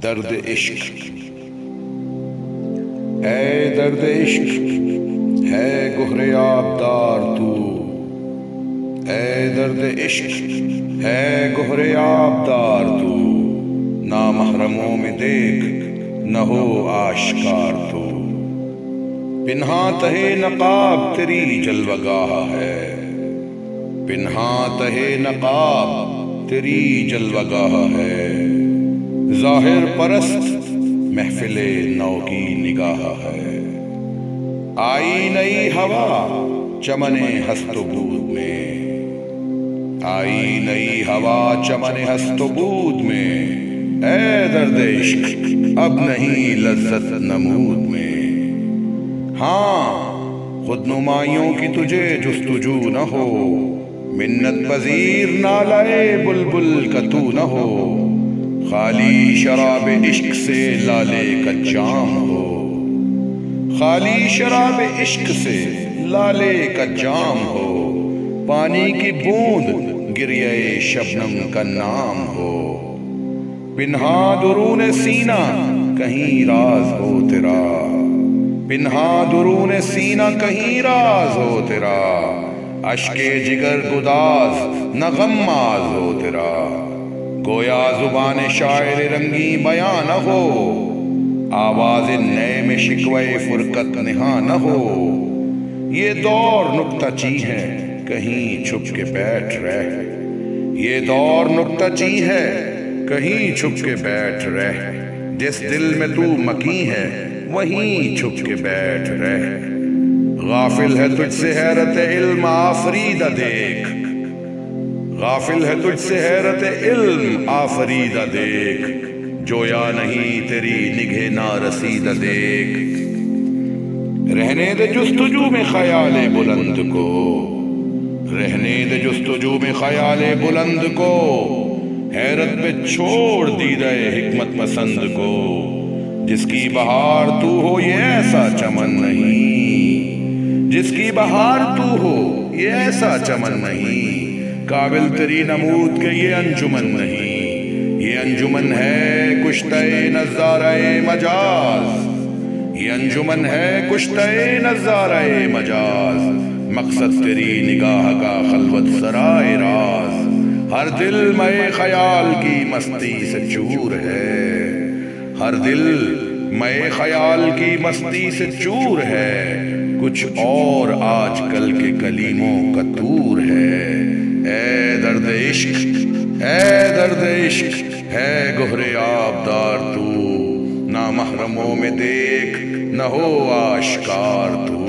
درد عشق. اے درد عشق ہے گہرے آبدار تو، اے درد عشق ہے گہرے آبدار تو، نامحرموں میں دیکھ نہ ہو آشکار تو. پنہاں تہے نقاب تیری جلوہ گاہ ہے، پنہاں تہے نقاب تیری جلوہ گاہ ہے. ظاہر پرست محفل نو کی نگاہ ہے. آئی نئی ہوا چمن ہست و بود میں، آئی نئی ہوا چمن ہست و بود میں. اے درد عشق اب نہیں لذت نمود میں. ہاں خود نمائیوں کی تجھے جستجو نہ ہو، منت پذیر نالائے بلبل کا تو نہ ہو. خالی شراب عشق سے لالے کا جام ہو، خالی شراب عشق سے لالے کا جام ہو. پانی کی بوند گریہ شبنم کا نام ہو. پنہا درون سینہ کہیں راز ہو تیرا، پنہا درون سینہ کہیں راز ہو تیرا. اشک جگر گداز نہ غماز ہو تیرا. گویا زبان شاعر رنگی بیان نہ ہو، آواز نئے میں شکوے فرقت نہاں نہ ہو. یہ دور نکتہ چی ہے کہیں چھپ کے بیٹھ رہ، یہ دور نکتہ چی ہے کہیں چھپ کے بیٹھ رہ. جس دل میں تو مکیں ہے وہیں چھپ کے بیٹھ رہ. غافل ہے تجھ سے حیرت علم آفریدہ دیکھ، غافل ہے تجھ سے حیرت علم آفریدہ دیکھ. جویا نہیں تیری نگہ نارسیدہ دیکھ. رہنے دے جستجو میں خیال بلند کو، رہنے دے جستجو میں خیال بلند کو. حیرت پہ چھوڑ دیدہ حکمت پسند کو. جس کی بہار تو ہو یہ ایسا چمن نہیں، جس کی بہار تو ہو یہ ایسا چمن نہیں. قابل تری نمود کے یہ انجمن نہیں، یہ انجمن ہے کشتہ نظارہ مجاز، یہ انجمن ہے کشتہ نظارہ مجاز. مقصد تیری نگاہ کا خلوت سرائے راز. ہر دل میں خیال کی مستی سے چور ہے، ہر دل میں خیال کی مستی سے چور ہے. کچھ اور آج کل کے کلیموں کا طور ہے. اے درد عشق، اے درد عشق ہے گہرے آبدار تو، نامحرموں میں دیکھ نہ ہو آشکار تو.